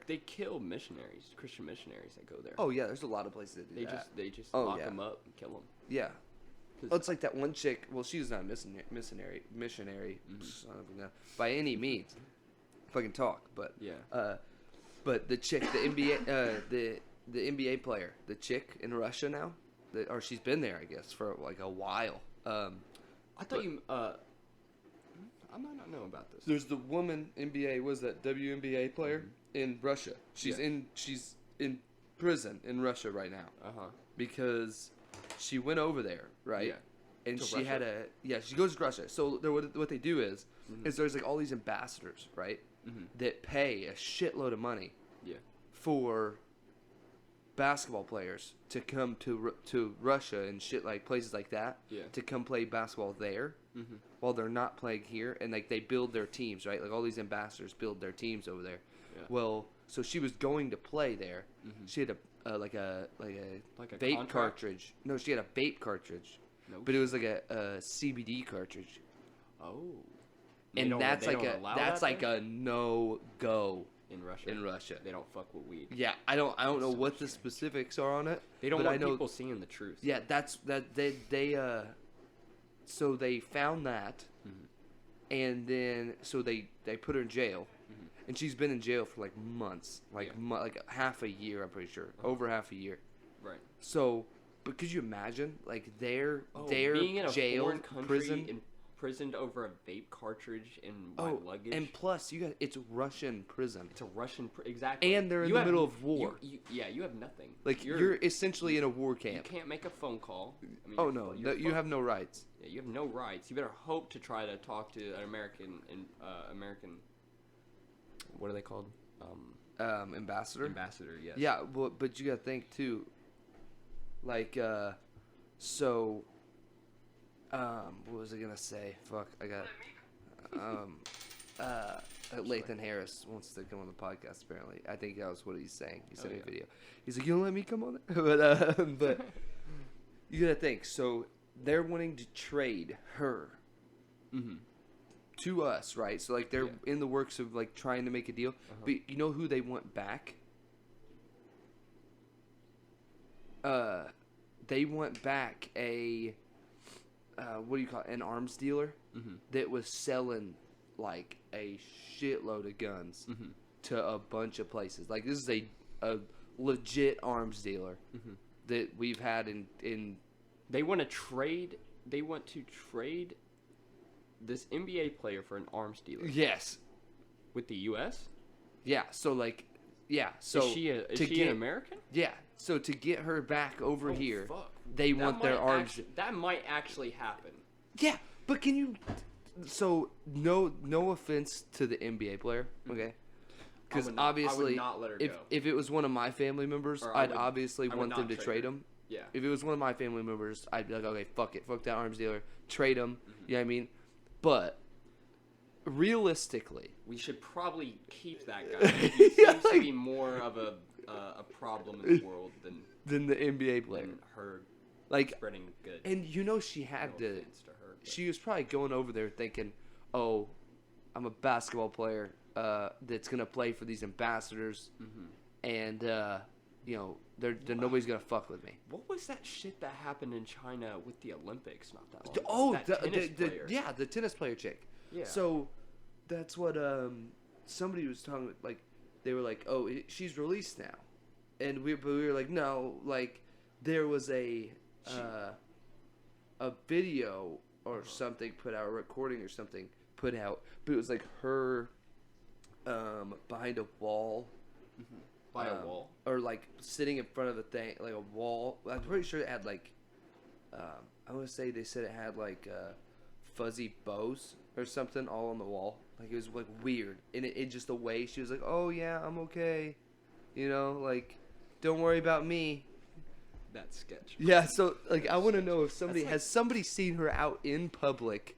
They kill missionaries, Christian missionaries that go there. Oh yeah, there's a lot of places that do that. They just lock them up and kill them. Yeah. Oh, it's like that one chick. Well, she's not a missionary, son of a gun, by any means. If I can talk, but yeah. But the chick, the NBA, the NBA player, the chick in Russia now, or she's been there, I guess, for like a while. I thought you. I might not know about this. There's the woman NBA, was that WNBA player in Russia? She's in prison in Russia right now. Because she went over there, right? Yeah. And To she Russia? had she goes to Russia. So what they do is there's like all these ambassadors, right? That pay a shitload of money. Yeah. For basketball players to come to Russia and shit, like places like that. Yeah. To come play basketball there. While they're not playing here, and like they build their teams, right? Like all these ambassadors build their teams over there. Yeah. Well, so she was going to play there. She had a like a vape contract? cartridge. No, she had a vape cartridge. No. But it was like a CBD cartridge. Oh. And that's like that a no go in Russia. in Russia. They don't fuck with weed. Yeah, I don't know so what the specifics are on it. They don't but want I know, people seeing the truth. Yeah, they so they found that, and then so they put her in jail, and she's been in jail for like months, like like half a year. I'm pretty sure, over half a year. Right. So, but could you imagine like their being in a jail, foreign country, prison, imprisoned over a vape cartridge in my luggage? And plus it's Russian prison. It's a Russian exactly. And they're in the middle of war. You have nothing. Like you're essentially in a war camp. You can't make a phone call. I mean, oh no, you have no rights. Yeah, you have no rights. You better hope to try to talk to an American. What are they called? Ambassador. Ambassador, yes. Yeah, but you gotta think too. Like, so. What was I gonna say? Fuck, I got. Lathan Harris wants to come on the podcast. Apparently, I think that was what he's saying. He sent me a video. He's like, "You don't let me come on it," but you gotta think. So they're wanting to trade her to us, right? So like they're in the works of like trying to make a deal. But you know who they want back? They want back a what do you call it? An arms dealer that was selling like a shitload of guns to a bunch of places. Like this is a legit arms dealer that we've had in. They want to trade. They want to trade this NBA player for an arms dealer. Yes. With the U.S. Yeah. So like, yeah. So is she an American? Yeah. So to get her back over here, fuck. They want their arms. That might actually happen. Yeah, but can you? So no offense to the NBA player, okay? Because obviously, I would not let her if go. If it was one of my family members, I'd obviously want them to trade him. Yeah. If it was one of my family members, I'd be like, okay, fuck it, fuck that arms dealer, trade him. You know what I mean? But realistically, we should probably keep that guy. He seems to be more of a problem in the world than the NBA player. Than her, like spreading good. And you know she had to. She was probably going over there thinking, "Oh, I'm a basketball player that's gonna play for these ambassadors, and you know, nobody's gonna fuck with me." What was that shit that happened in China with the Olympics not that long ago? Oh, the tennis player chick. Yeah. So that's what somebody was talking about. Like they were like, "Oh, she's released now," and we were like, "No, like there was a video or something put out, a recording or something put out, but it was like her behind a wall." By a wall, or like sitting in front of a thing, like a wall. I'm pretty sure it had like, I want to say they said it had like fuzzy bows or something all on the wall. Like it was like weird, and it just the way she was like, "Oh yeah, I'm okay," you know, like, "Don't worry about me." That's sketch. Yeah, so like I want to know if somebody has somebody seen her out in public.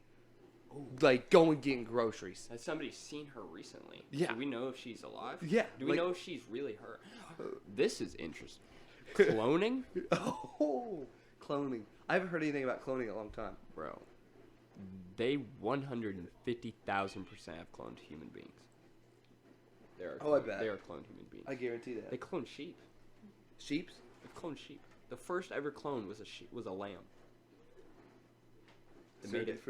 Like going getting groceries. Has somebody seen her recently? Yeah. Do we know if she's alive? Yeah. Do we know if she's really her? This is interesting. Cloning? Oh, cloning. I haven't heard anything about cloning in a long time. Bro. They 150,000% have cloned human beings. I bet. They are cloned human beings. I guarantee that. They clone sheep. Sheeps? They clone sheep. The first ever clone was a lamb. They made it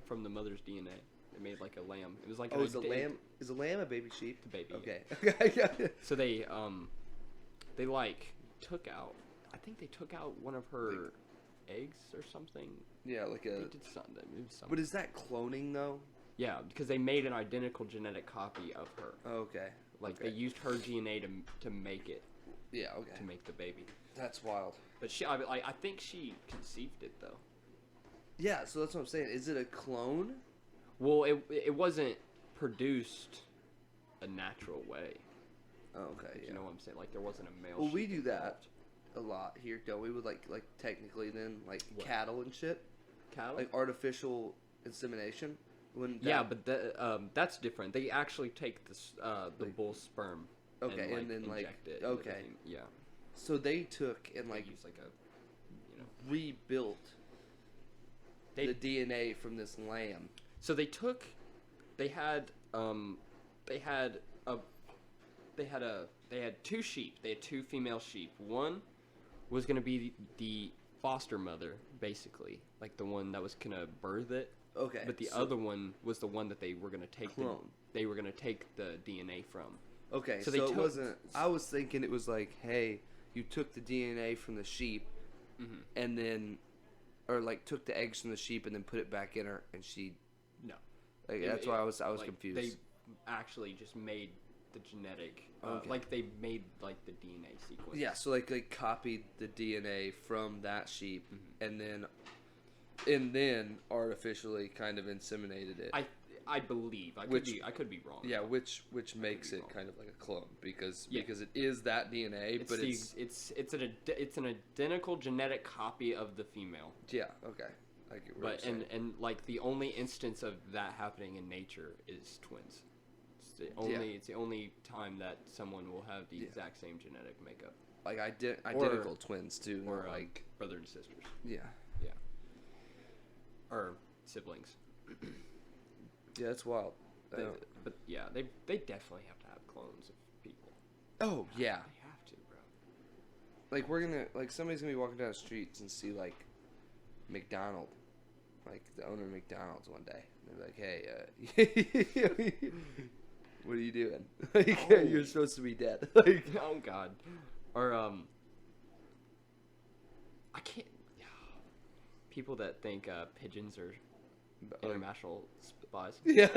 from the mother's DNA. They made like a lamb. It was like is a lamb a baby sheep? The baby. Okay. So they like took out. I think they took out one of her eggs or something. Yeah, like They did something. But is that cloning though? Yeah, because they made an identical genetic copy of her. Okay. Like they used her DNA to make it. Yeah. Okay. To make the baby. That's wild. But I think she conceived it though. Yeah, so that's what I'm saying. Is it a clone? Well, it wasn't produced a natural way. Oh, okay. Yeah. You know what I'm saying? Like there wasn't a male. Well, we sheep do that involved. a lot here, don't we? With like technically then like What? cattle and shit, Cattle. like artificial insemination. But that's different. They actually take the bull sperm. Okay, and then inject it. Okay. Yeah. So they took and They like use like a, rebuilt They the DNA from this lamb. So they had two sheep. They had two female sheep. One was gonna be the foster mother, basically, like the one that was gonna birth it. Okay. But the other one was the one that they were gonna take clone. They were gonna take the DNA from. Okay, So so, they it took- wasn't. I was thinking it was like, hey, you took the DNA from the sheep, Mm-hmm. and then, or like took the eggs from the sheep and then put it back in her, and she. No. Like, that's why I was like, confused. They actually just made the genetic, Okay. like they made like the DNA sequence. Yeah, so like copied the DNA from that sheep, Mm-hmm. and then artificially kind of inseminated it. I believe I could be wrong. Yeah, which makes be it wrong. kind of like a clone because Yeah. it is that DNA, but it's an identical genetic copy of the female. yeah, okay. I get what But you're saying. and like the only instance of that happening in nature is twins. It's the only time that someone will have the exact same genetic makeup. like identical twins too, Or or like brother and sisters. yeah, Or siblings. yeah, that's wild. But yeah, they definitely have to have clones of people. Oh yeah, They have to, bro. like we're gonna like somebody's gonna be walking down the streets and see like McDonald, like the owner of McDonald's one day. And they're like, hey, what are you doing? Like, Oh. you're supposed to be dead. Like, Oh God. Or I can't. People that think pigeons are international spies. yeah,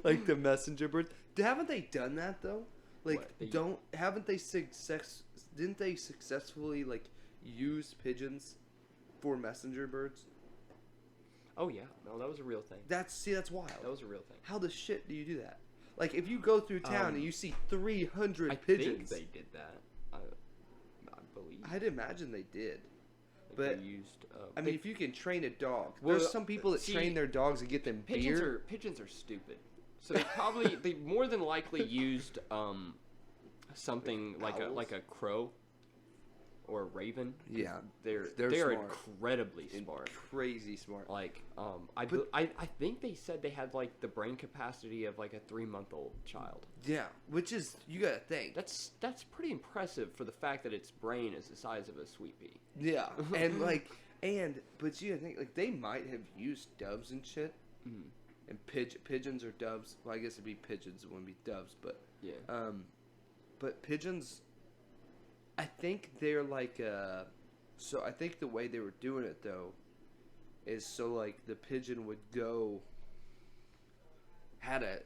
like the messenger birds. Haven't they done that though? Like, What? haven't they didn't they successfully like use pigeons for messenger birds? Oh yeah, no, that was a real thing. That's wild. That was a real thing. How the shit do you do that? Like, if you go through town and you see 300 I pigeons, think they did that. I believe. I'd imagine they did. Like but- they used. I mean, if you can train a dog, Well, there's some people that see, train their dogs and get them beer. pigeons are stupid. So they more than likely used something like Owls? a crow or a raven. Yeah, they're smart. incredibly smart. Crazy smart. Like I think they said they had like the brain capacity of like a 3-month-old child. Yeah, which is, you gotta think. That's pretty impressive for the fact that its brain is the size of a sweet pea. Yeah, but you gotta think, like, they might have used doves and shit. Mhm. And pigeons or doves. Well, I guess it'd be pigeons, it wouldn't be doves, but Yeah. but pigeons, I think they're like so I think the way they were doing it though is so like the pigeon would had a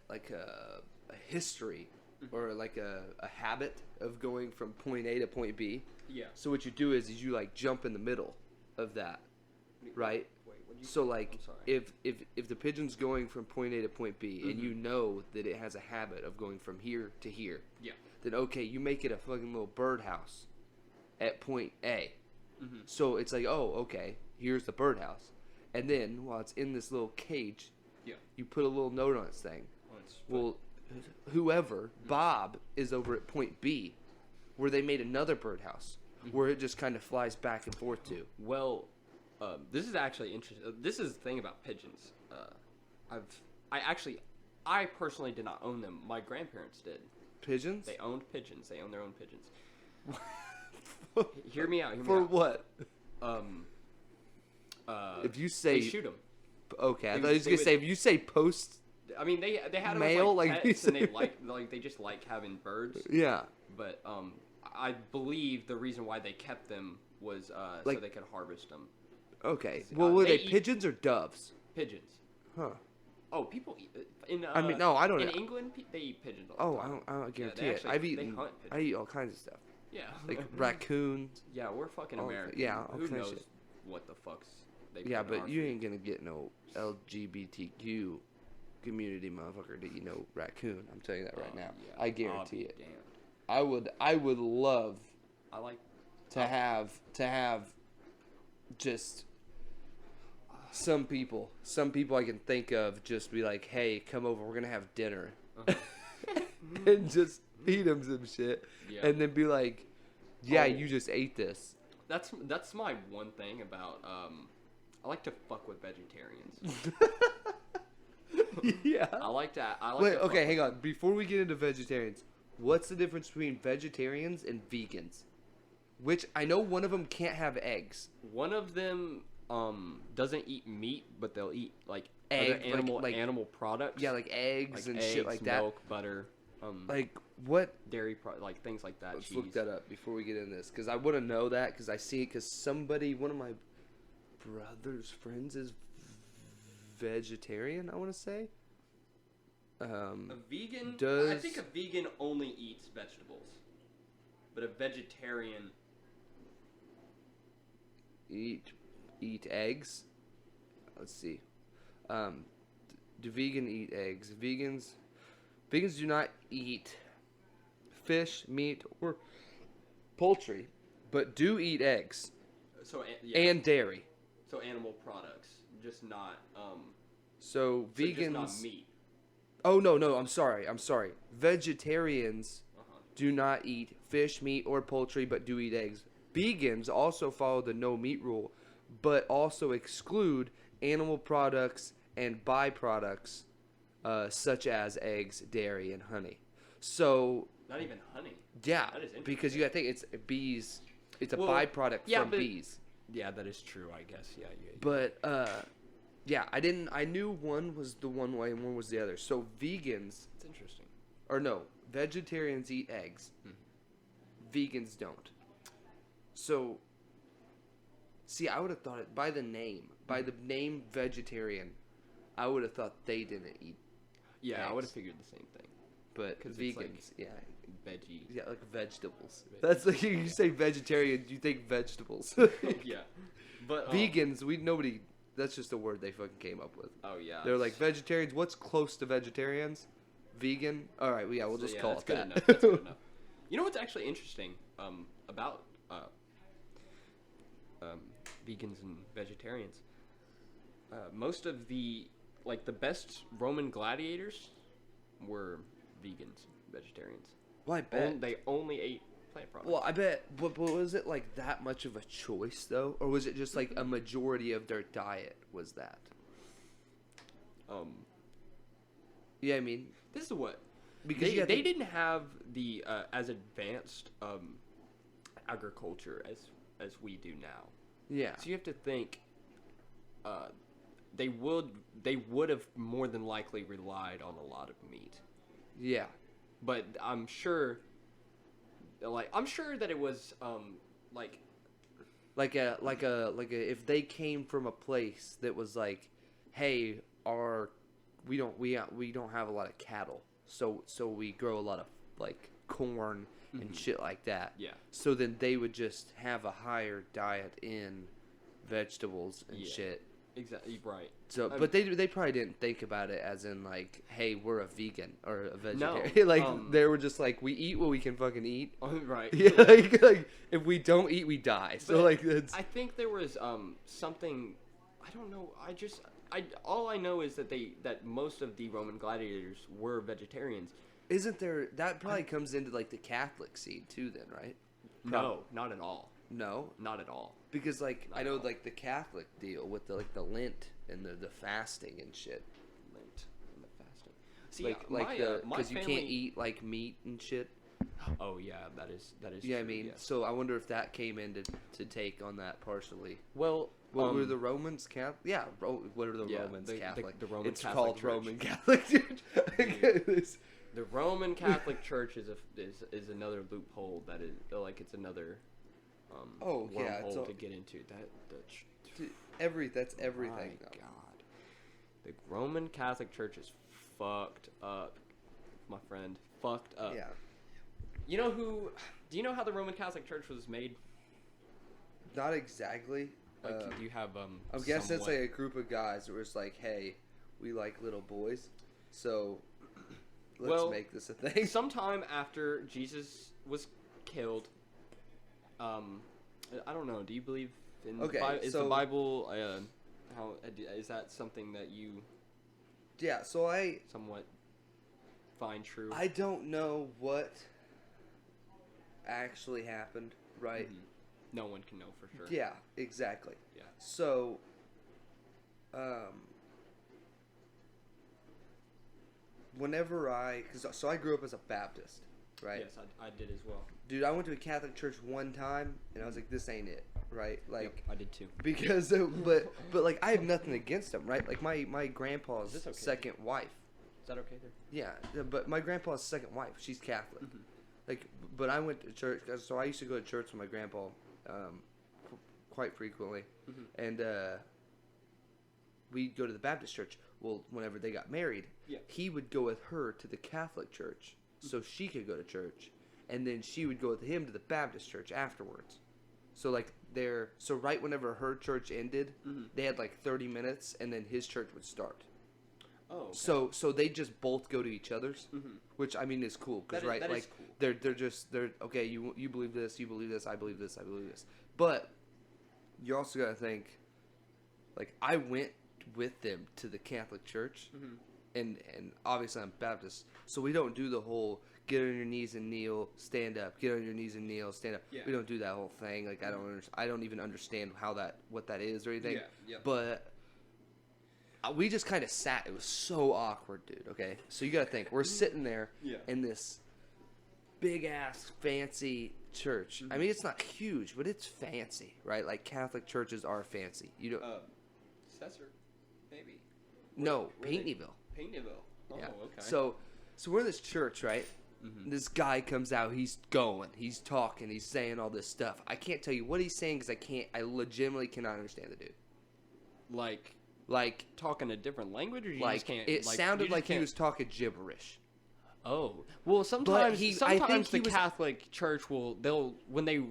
history or like a habit of going from point A to point B. Yeah. So what you do is you like jump in the middle of that, right? Wait, what'd you So say? like I'm sorry. if the pigeon's going from point A to point B and you know that it has a habit of going from here to here, Yeah. then okay, you make it a fucking little birdhouse at point A. Mhm. So it's like, oh, okay, here's the birdhouse. And then while it's in this little cage, Yeah. you put a little note on its thing. Well, it's- Well, whoever, Bob, is over at point B, where they made another birdhouse, where it just kind of flies back and forth to. Well, this is actually interesting. This is the thing about pigeons. I personally did not own them. My grandparents did. Pigeons? They owned pigeons. They owned their own pigeons. Hear me out. For what? If you say... They shoot them. Okay, I thought you was going to say, if you say post... I mean, they had them mail, as, like pets, and they just like having birds. Yeah. But I believe the reason why they kept them was so they could harvest them. Okay. Well, were they eat pigeons or doves? Pigeons. Huh. Oh, people eat I mean, no, I don't know. In England, they eat pigeons all the time. I don't guarantee Yeah, it. I've eaten. they hunt pigeons. I eat all kinds of stuff. Yeah. Like raccoons. Yeah, we're fucking Americans. Yeah, all Who kinds of knows shit. what the fuck's they Yeah, put in but our you food. ain't gonna get no LGBTQ community motherfucker to eat no raccoon. I'm telling you that right now. Yeah, I guarantee it. Damn. I would love I like to have just some people I can think of just be like, hey, come over, we're gonna have dinner, and just feed them some shit, Yeah. and then be like, yeah, Oh. you just ate this. That's my one thing about I like to fuck with vegetarians. Yeah. I like to. Wait, to okay, fuck hang on. Before we get into vegetarians, what's the difference between vegetarians and vegans? Which I know one of them can't have eggs. One of them doesn't eat meat, but they'll eat like Egg, other animal products. Yeah, like eggs and eggs, shit like that. milk, butter, Like what? dairy like things like that. Let's cheese. look that up before we get into this, because I want to know that, because I see it, because one of my brother's friends is vegetarian, I want to say. A vegan? I does- think a vegan only eats vegetables, but a vegetarian eat eggs. Let's see. Do vegan eat eggs? Vegans do not eat fish, meat, or poultry, but do eat eggs and dairy. So animal products, just not So vegans. just not meat. Oh no, I'm sorry. Vegetarians Uh-huh. do not eat fish, meat, or poultry, but do eat eggs. Vegans also follow the no meat rule, but also exclude animal products and byproducts, such as eggs, dairy, and honey. So Not even honey. yeah, That is interesting. because you gotta think it's bees. It's a Well, byproduct yeah, from but- bees. Yeah, that is true. I guess. Yeah. But yeah, I knew one was the one way and one was the other. So vegans, It's interesting. or no, vegetarians eat eggs. Vegans don't. So, see, I would have thought it by the name vegetarian, I would have thought they didn't eat. Yeah, eggs. I would have figured the same thing. But 'Cause it's vegans, like yeah, Veggie. yeah, like vegetables. Veggies, That's like you say vegetarian, you think vegetables. Yeah, but Vegans, nobody. That's just a word they fucking came up with. Oh yeah. They're like vegetarians. What's close to vegetarians? Vegan. All right, well, yeah, we'll just call that's it good that. enough. That's good enough. You know what's actually interesting about vegans and vegetarians? Most of the best Roman gladiators were vegans, vegetarians. Well, I bet. They only ate plant products. Well, I bet. But was it like that much of a choice though, or was it just like a majority of their diet was that? Yeah, I mean, This is what because they didn't have the as advanced agriculture as we do now. Yeah. So you have to think they would have more than likely relied on a lot of meat. Yeah. But I'm sure that it was Like a if they came from a place that was like, hey, we don't have a lot of cattle, so we grow a lot of like corn and shit like that. Yeah. So then they would just have a higher diet in vegetables and shit. Exactly right. So, but they probably didn't think about it as in like, hey, we're a vegan or a vegetarian. No, like they were just like, we eat what we can fucking eat. Right. Yeah, like if we don't eat, we die. So But like that's. I think there was something. I don't know. All I know is that most of the Roman gladiators were vegetarians. Isn't there that probably comes into like the Catholic scene too? Then right? No, not at all. No, Not at all. because like Not I at know all. like the Catholic deal with the Lent and the fasting and shit. Lent and the fasting. See, my because you family... can't eat like meat and shit. Oh yeah, that is Yeah, true, I mean, yes. so I wonder if that came in to take on that partially. Well, What were the Romans Catholic? Yeah, what are the Romans Catholic? The Roman it's Catholic called Church. Roman Catholic Church. The Roman Catholic Church is another loophole that is like it's another wormhole to get into. That's everything. My God, the Roman Catholic Church is fucked up, my friend. Fucked up. Yeah. You know who? Do you know how the Roman Catholic Church was made? Not exactly. Like, do you have I guess it's like a group of guys that was like, "Hey, we like little boys, so let's make this a thing." Sometime after Jesus was killed, I don't know. Do you believe in the Bible? Is the Bible how is that something that you? Yeah. So I somewhat find true. I don't know what actually happened, right? Mm-hmm. No one can know for sure. Yeah, exactly. Yeah. So, whenever I grew up as a Baptist, right? Yes, I did as well. Dude, I went to a Catholic church one time, and I was like, this ain't it, right? Like, yep, I did too. Because, but like, I have nothing against them, right? Like, my grandpa's second wife. Is that okay there? Yeah, but my grandpa's second wife, she's Catholic. Mm-hmm. Like, but I went to church, so I used to go to church with my grandpa quite frequently. Mm-hmm. And we'd go to the Baptist church. Well, whenever they got married, he would go with her to the Catholic church so she could go to church. And then she would go with him to the Baptist church afterwards. So, like, so right whenever her church ended, they had like 30 minutes, and then his church would start. Oh, okay. So they just both go to each other's, which I mean is cool because right, like cool. they're okay. You believe this, you believe this, I believe this, I believe this. But you also gotta think, like I went with them to the Catholic Church, and obviously I'm Baptist, so we don't do the whole get on your knees and kneel, stand up, get on your knees and kneel, stand up. Yeah. We don't do that whole thing. Like I don't even understand what that is or anything. Yeah. But we just kind of sat. It was so awkward, dude. Okay, so you gotta think. We're sitting there in this big ass fancy church. I mean, it's not huge, but it's fancy, right? Like Catholic churches are fancy. You don't. Cesar, maybe. No, Paintneyville. Paintneyville. Oh, yeah. Okay. So we're in this church, right? This guy comes out. He's going. He's talking. He's saying all this stuff. I can't tell you what he's saying because I legitimately cannot understand the dude. Like talking a different language, or you like just can't. It sounded like he was talking gibberish. Oh, well, sometimes the Catholic Church will when they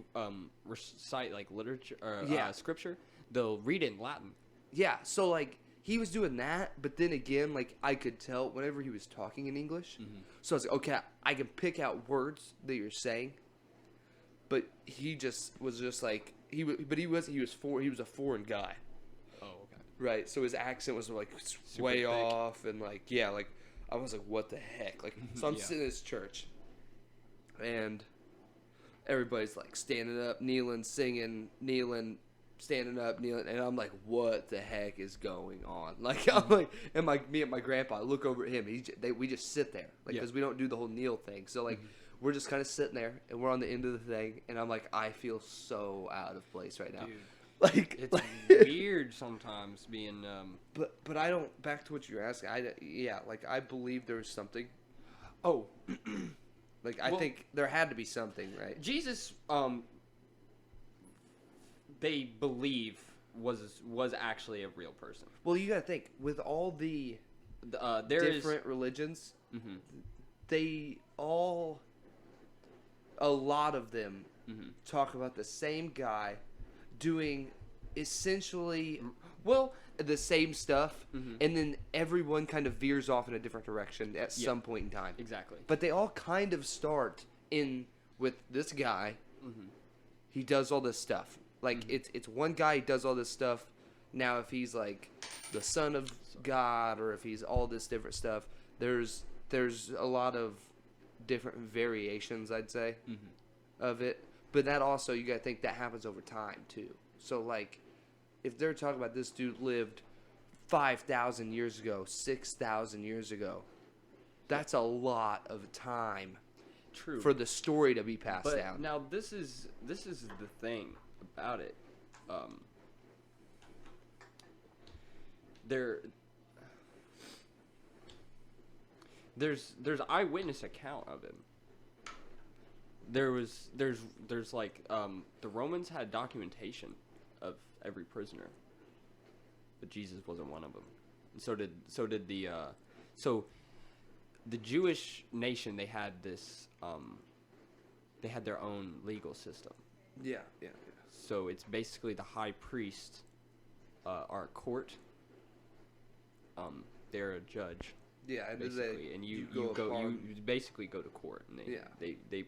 recite like literature or scripture, they'll read it in Latin. Yeah, so like he was doing that, but then again, like I could tell whenever he was talking in English. So I was like, okay, I can pick out words that you're saying, but he was like he was a foreign guy. Right, so his accent was like way off, and like like I was like, what the heck? Like, so I'm sitting in this church, and everybody's like standing up, kneeling, singing, kneeling, standing up, kneeling, and I'm like, what the heck is going on? Like, I'm like, and me and my grandpa, I look over at him. We just sit there, like, because we don't do the whole kneel thing. So like, we're just kind of sitting there, and we're on the end of the thing, and I'm like, I feel so out of place right now. Dude. Like it's weird sometimes being but I don't, back to what you're asking, I believe there was something. Like I think there had to be something, right? Jesus they believe was actually a real person. Well, you got to think with all the different religions, they all, a lot of them talk about the same guy doing essentially the same stuff, and then everyone kind of veers off in a different direction at some point in time. Exactly. But they all kind of start with this guy. He does all this stuff. Like it's one guy who does all this stuff. Now, if he's like the son of God, or if he's all this different stuff, there's a lot of different variations, I'd say, of it. But that also, you gotta think that happens over time too. So like, if they're talking about this dude lived 5,000 years ago, 6,000 years ago, That's a lot of time. True. For the story to be passed down. Now this is the thing about it. There's eyewitness account of him. There's like the Romans had documentation of every prisoner, but Jesus wasn't one of them. And so did the Jewish nation. They had this they had their own legal system. Yeah. So it's basically the high priest are a court. They're a judge. Yeah, basically, and you basically go to court, and they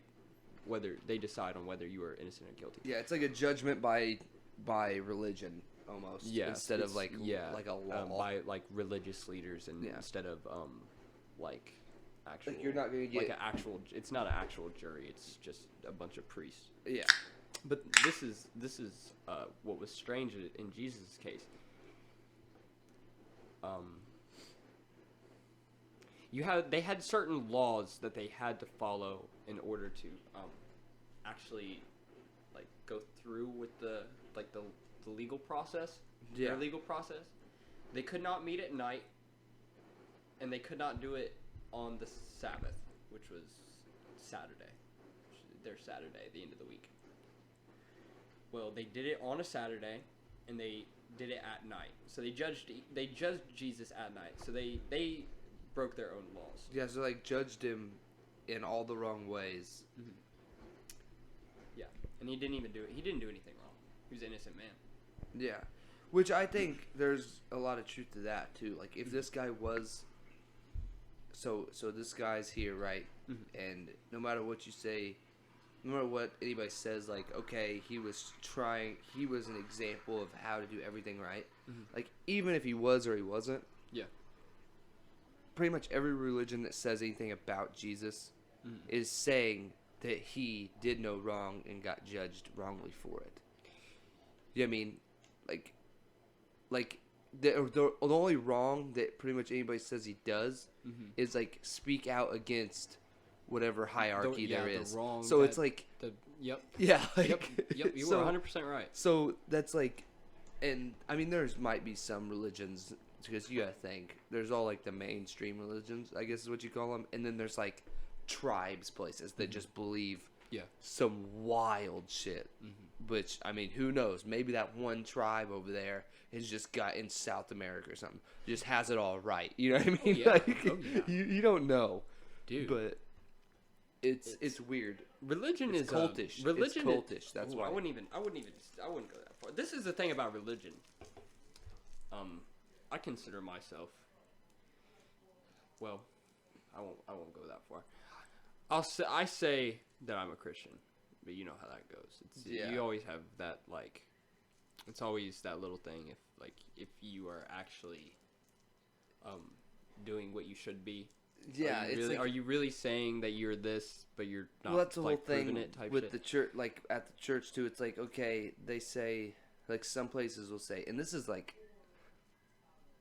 whether they decide on whether you are innocent or guilty. Yeah, it's like a judgment by religion almost. Yeah, instead of like a law by like religious leaders, and instead of like actual. Like you're not gonna get like an actual. It's not an actual jury. It's just a bunch of priests. Yeah. But this is what was strange in Jesus' case. They had certain laws that they had to follow in order to actually like go through with the legal process. Yeah. Their legal process. They could not meet at night, and they could not do it on the Sabbath, which was Saturday. Their Saturday, the end of the week. Well, they did it on a Saturday, and they did it at night. So they judged Jesus at night. So they broke their own laws. Yeah, so like judged him in all the wrong ways. Mm-hmm. Yeah, and he didn't even do it. He didn't do anything wrong. He was an innocent man. Yeah, which I think there's a lot of truth to that too. Like if this guy was, so this guy's here, right? Mm-hmm. And no matter what you say, no matter what anybody says, like okay, he was an example of how to do everything right. Mm-hmm. Like even if he was or he wasn't. Yeah. Pretty much every religion that says anything about Jesus is saying that he did no wrong and got judged wrongly for it. You know what I mean? Like the only wrong that pretty much anybody says he does is like speak out against whatever hierarchy there is. The wrong, so it's like yep. Yeah. Like, yep. You were 100% right. So that's like, and I mean might be some religions. Because you gotta think, there's all like the mainstream religions, I guess is what you call them, and then there's like tribes places that just believe some wild shit. Which I mean, who knows? Maybe that one tribe over there has just got in South America or something, just has it all right. You know what I mean? You don't know, dude. But it's weird. Religion is cultish. Religion it's cultish. That's why I wouldn't go that far. This is the thing about religion. I consider myself. Well, I won't go that far. I say that I'm a Christian, but you know how that goes. You always have that like. It's always that little thing if you are actually, doing what you should be. Yeah, are you really saying that you're this, but you're not? Well, that's the whole thing it type with shit? the church. Like at the church too, it's like okay, they say like some places will say, and this is like.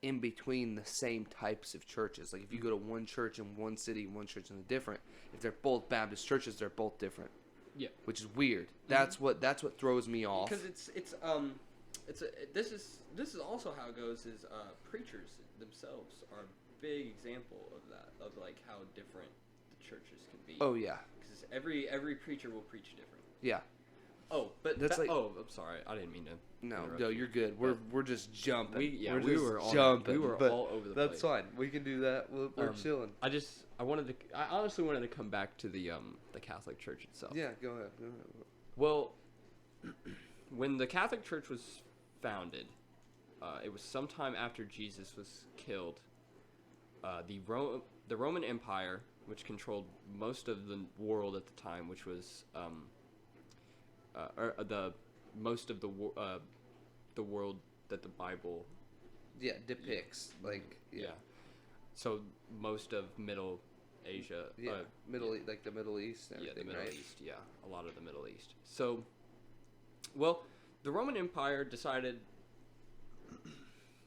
In between the same types of churches. Like if you go to one church in one city, one church in a different, if they're both Baptist churches, they're both different. Yeah. Which is weird. That's what throws me off. Because this is also how it goes is preachers themselves are a big example of that, of like how different the churches can be. Oh yeah. Because every preacher will preach different. Yeah. Oh, but that's I'm sorry. I didn't mean to. No, you're good. We're just jumping. We were jumping. We were all over the place. That's fine. We can do that. We're chilling. I honestly wanted to come back to the Catholic Church itself. Yeah, go ahead. Well, when the Catholic Church was founded, it was sometime after Jesus was killed. The Roman Empire, which controlled most of the world at the time, which was most of the world that the Bible depicts so most of Middle Asia like the Middle East and everything, the Middle East a lot of the Middle East. So the Roman Empire decided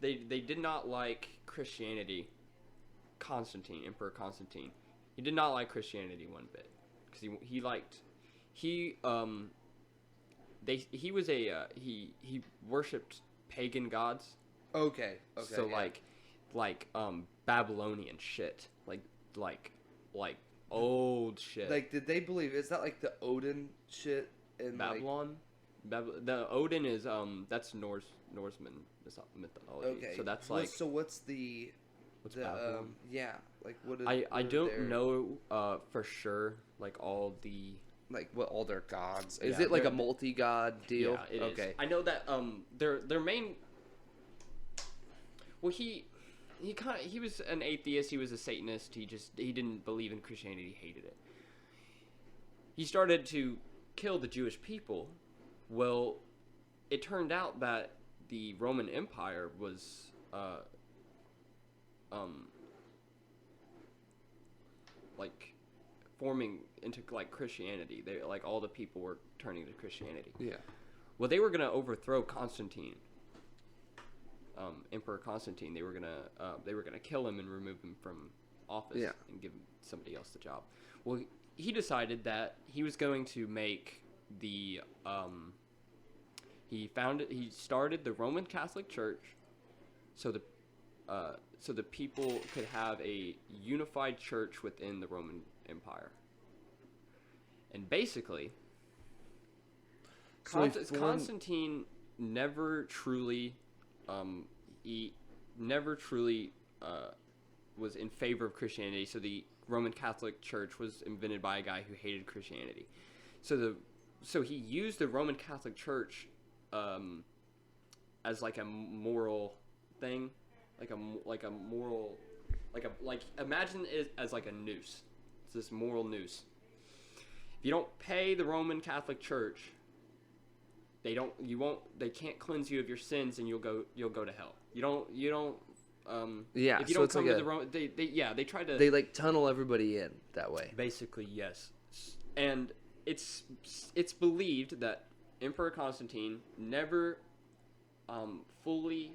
they did not like Christianity Constantine, Emperor Constantine, he did not like Christianity one bit because he worshipped pagan gods. Okay. So like Babylonian shit, like old shit. Like, did they believe? Is that like the Odin shit in Babylon? The Odin is that's Norseman mythology. Okay. So that's like. So what's the Babylon? yeah, like what is I don't know for sure like all the like what all their gods. Is Yeah, it like a they're- multi-god deal? Yeah, it is. Okay. I know that their main. Well, he was an atheist. He was a Satanist. He didn't believe in Christianity. He hated it. He started to kill the Jewish people. Well, it turned out that the Roman Empire was like forming into like Christianity. They like all the people were turning to Christianity. Yeah. Well, they were gonna overthrow Constantine, Emperor Constantine. They were gonna kill him and remove him from office and give somebody else the job. Well, he decided that he was going to make the he started the Roman Catholic Church, so the people could have a unified church within the Roman Empire. And basically, Constantine never truly was in favor of Christianity. So the Roman Catholic Church was invented by a guy who hated Christianity. So he used the Roman Catholic Church as like a moral thing, imagine it as like a noose. It's this moral noose. If you don't pay the Roman Catholic Church, they can't cleanse you of your sins, and you'll go to hell. If you so don't it's come like to the Roman, they try to. They like tunnel everybody in that way. Basically, yes. And it's believed that Emperor Constantine never fully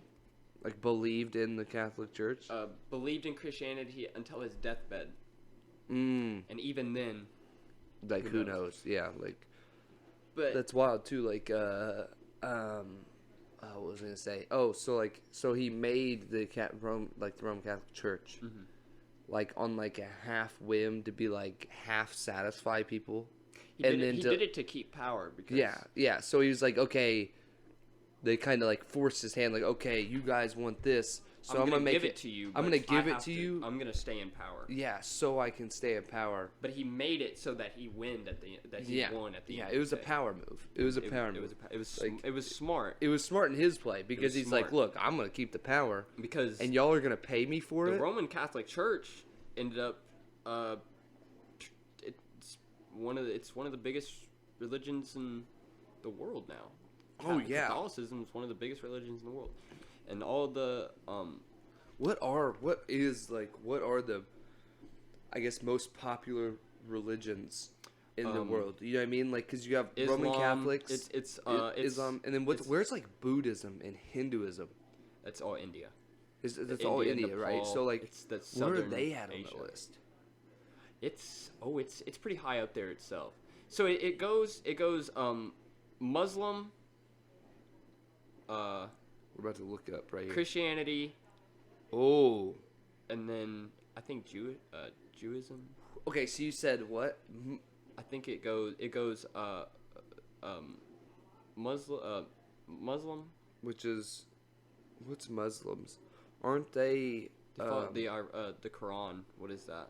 Like believed in the Catholic Church. believed in Christianity until his deathbed. And even then, like who knows? Yeah, like. But That's wild too. Like, what was I gonna say? Oh, so he made the Roman Catholic Church, like on like a half whim to be like half satisfy people, he did it to keep power because yeah. So he was like, okay, they kind of like forced his hand, like, okay, you guys want this, so I'm gonna make give it to you. I'm gonna give it to you. I'm gonna stay in power. Yeah, so I can stay in power. But he made it so that he won at the end. Yeah, it was a power move. It was a power move. It was smart. It was smart in his play because he's smart. like, look, I'm gonna keep the power Because and y'all are gonna pay me for the it. Roman Catholic Church ended up it's one of the biggest religions in the world now. Oh, yeah. Catholicism is one of the biggest religions in the world, and all the What are the, I guess, most popular religions in the world? You know what I mean? Like, because you have Islam, Roman Catholics, it's Islam, and then where's like Buddhism and Hinduism? That's all India. That's all India, right? Nepal, So like, it's the where are southern they at on Asia. the list? It's pretty high up there itself. So it goes Muslim, We're about to look it up right here. Christianity, Oh, and then I think Jewism. okay. So you said what? I think it goes Muslim. Which is, what's Muslims? Aren't they? The Quran. What is that?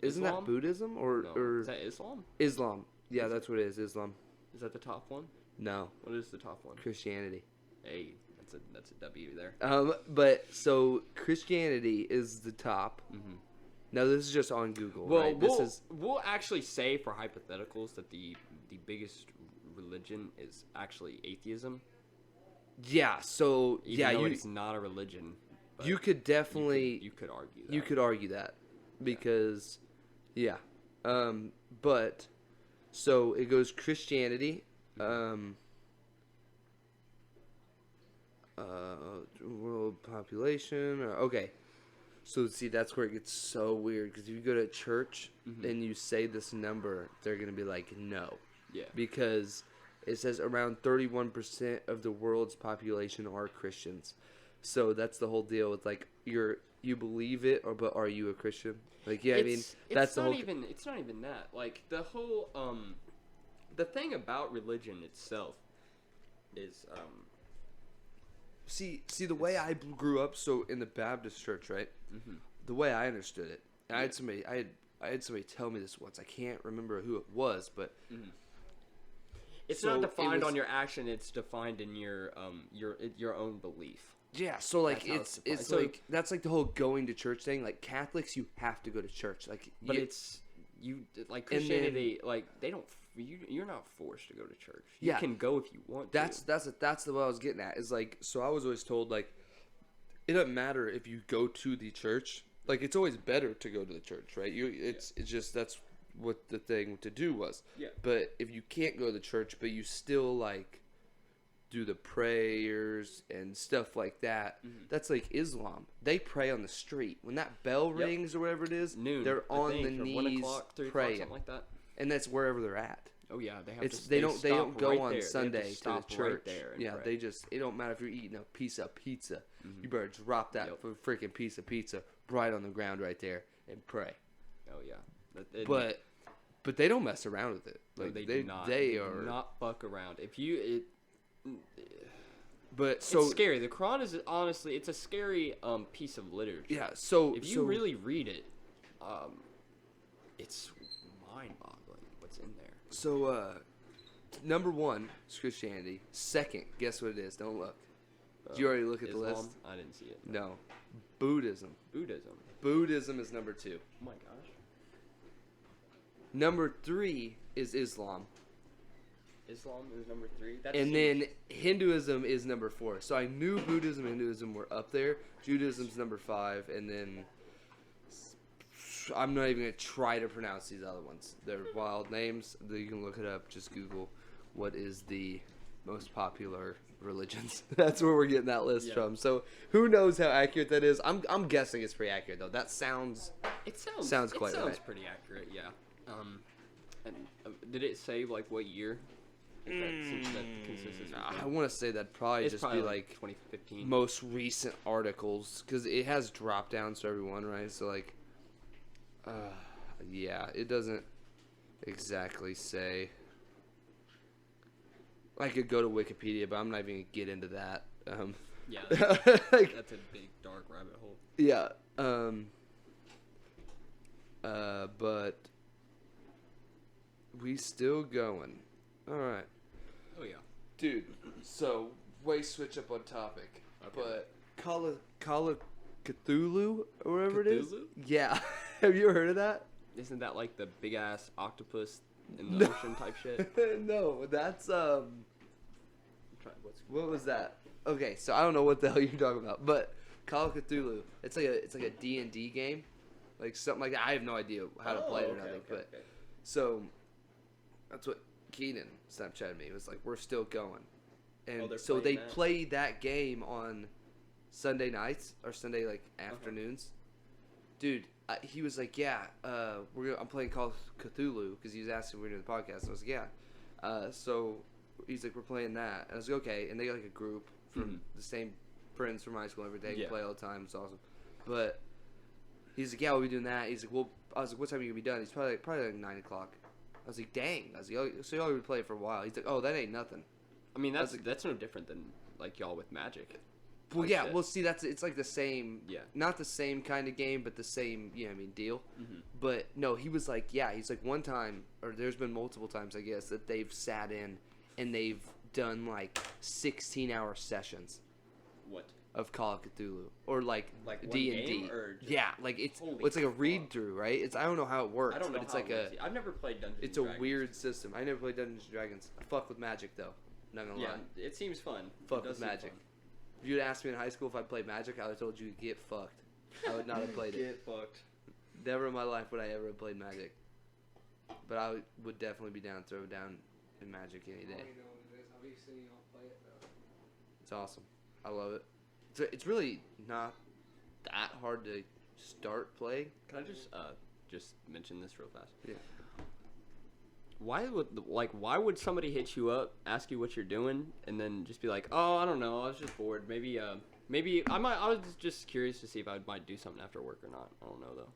Isn't Islam? that Buddhism or No. or Is that Islam? Islam? Yeah, that's what it is. Islam. Is that the top one? No, What is the top one? Christianity. Hey, that's a W there. But so Christianity is the top. Mm-hmm. Now this is just on Google, Well, right? we'll actually say for hypotheticals that the biggest religion is actually atheism. Yeah. So Even though it's not a religion. But you could definitely you could argue that. you could argue that because yeah. But so it goes Christianity. World population. Okay. So see, that's where it gets so weird because if you go to church and you say this number, they're gonna be like, no, Yeah. because it says around 31% of the world's population are Christians. So that's the whole deal. It's like you believe it, but are you a Christian? Like, yeah, I mean, that's the whole. It's not even that. Like the whole the thing about religion itself is See, the way I grew up, so in the Baptist church, right? The way I understood it, and I had somebody tell me this once. I can't remember who it was, but it's not defined on your action. It's defined in your own belief. Yeah, so like That's it's so, like that's like the whole going to church thing. Like Catholics, you have to go to church. Like, but it's you like Christianity. Like they don't. You're not forced to go to church. You can go if you want to. That's the what I was getting at. Is like, so I was always told like it doesn't matter if you go to the church. Like it's always better to go to the church, right? It's just that's what the thing to do was. Yeah. But if you can't go to the church, but you still like do the prayers and stuff like that, that's like Islam. They pray on the street when that bell rings or whatever it is. Noon. They're on the knees 1 o'clock, 3 o'clock, praying, something like that. and that's wherever they're at. Oh yeah, they have to. They don't go right on there. Sunday to the church. Right there Yeah, pray. it don't matter if you're eating a piece of pizza. You better drop that freaking piece of pizza right on the ground right there and pray. Oh yeah, But they don't mess around with it. Like they do not. They do are not fuck around. But so it's scary. The Quran is honestly, it's a scary piece of literature. Yeah. So if you really read it, it's mind-boggling what's in there. So number one is Christianity. Second, guess what it is? Don't look. Did you already look at Islam? the list? I didn't see it. No. Buddhism. Buddhism is number 2. Oh my gosh. Number 3 is Islam. Islam is number 3. And then Hinduism is number 4. So I knew Buddhism and Hinduism were up there. Judaism's number 5, and then I'm not even gonna try to pronounce these other ones. They're wild names. You can look it up. Just Google what is the most popular religions. That's where we're getting that list from. So who knows how accurate that is? I'm guessing it's pretty accurate though. That sounds quite right. Pretty accurate. Yeah. And did it say like what year? Since that consensus I want to say that'd probably it's just probably be like 2015. Most recent articles because it has drop downs for everyone, right? So like, yeah, it doesn't exactly say. I could go to Wikipedia, but I'm not even gonna get into that. Yeah, like, that's a big dark rabbit hole. Yeah. But we still going. All right. Oh yeah, dude. So way switch up on topic, but Call of Cthulhu or whatever it is. Yeah. Have you ever heard of that? Isn't that like the big ass octopus in the ocean type shit? No, that's What was that? Okay, so I don't know what the hell you're talking about, but Call of Cthulhu. It's like a D&D game, like something like that. I have no idea how to play it or nothing, but so that's what Keenan Snapchatted me. It was like, we're still going, and so they played that game on Sunday nights or Sunday like afternoons. Dude, he was like, yeah, I'm playing Call of Cthulhu because he was asking if we were doing the podcast. And I was like, yeah. So he's like, we're playing that. And I was like, okay. And they got like a group from the same friends from high school every day. We play all the time. It's awesome. But he's like, yeah, we'll be doing that. He's like, well, I was like, what time are you gonna be done? He's probably like 9 o'clock. I was like, dang. I was like, oh, so y'all would play for a while. He's like, oh, that ain't nothing. I mean, that's no different than like y'all with Magic. Well, yeah. Well, see, it's like the same. Yeah. Not the same kind of game, but the same. You know what I mean, deal. Mm-hmm. But no, he was like, yeah. He's like, one time, or there's been multiple times, I guess, that they've sat in and they've done like 16-hour sessions. What? Of Call of Cthulhu or like D&D. Yeah, like it's like a read through, right? I don't know how it works, but it's like I've never played Dungeons. It's a weird system. I never played Dungeons and Dragons. I fuck with Magic though. Not gonna lie. Yeah, it seems fun. Fuck with Magic. If you'd asked me in high school if I played Magic, I would have told you get fucked. I would not have played it. Get fucked. Never in my life would I ever have played Magic. But I would definitely be down to throw down in Magic any day. It's awesome. I love it. It's really not that hard to start playing. Can I just mention this real fast? Yeah. Why would somebody hit you up, ask you what you're doing, and then just be like, oh, I don't know, I was just bored. Maybe I was just curious to see if I might do something after work or not. I don't know though.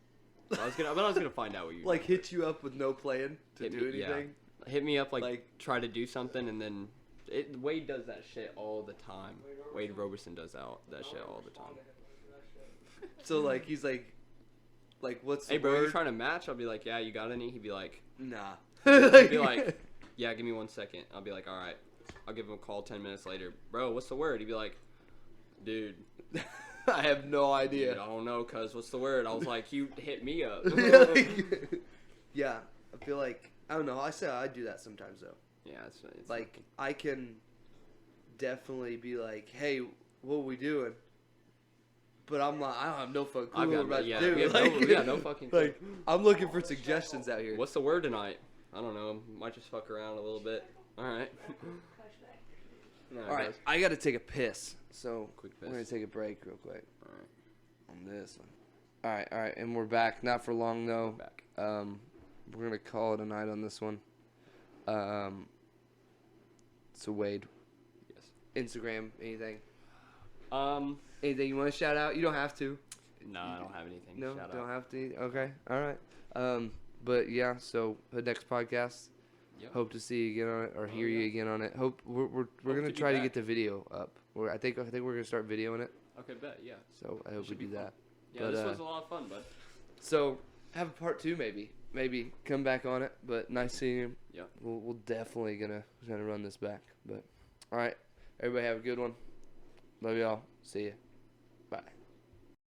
But I was gonna find out what you Like hit you up with no plan to do anything. Yeah. Hit me up like try to do something, and then Wade does that shit all the time. Wade Roberson does that shit all the time. So like he's like what's the hey bro, word? you trying to match? I'll be like, yeah, you got any? He'd be like, Nah. he'd be like, yeah, give me 1 second. I'll be like, all right. I'll give him a call 10 minutes later. Bro, what's the word? He'd be like, dude, I have no idea. dude, I don't know, cuz what's the word? I was like, you hit me up. Yeah, I feel like I don't know. I do that sometimes though. Yeah, it's like I can definitely be like, hey, what are we doing? But I'm like, I don't have no fucking clue what we're about to do. We got no fucking clue. Like, I'm looking for suggestions out here. What's the word tonight? I don't know. Might just fuck around a little bit. All right. All right, I got to take a piss. So Quick we're piss. going to take a break real quick. All right. On this one. All right, and we're back. Not for long, though. Back. We're going to call it a night on this one. So, Wade. Yes. Instagram, anything? Anything you want to shout out? You don't have to. No, I don't have anything. No, Shout don't out. have to. Okay, all right. But yeah, so the next podcast, Yep. hope to see you again on it or hear you again on it. Hope we're gonna to be try to get back. the video up. I think we're gonna start videoing it. Okay, bet. Yeah. So I hope we should do be fun. that. Yeah, But, this was a lot of fun, bud. So have a part 2 maybe. Maybe come back on it. But nice seeing you. Yeah. We'll definitely gonna run this back. But all right, everybody have a good one. Love y'all. See ya.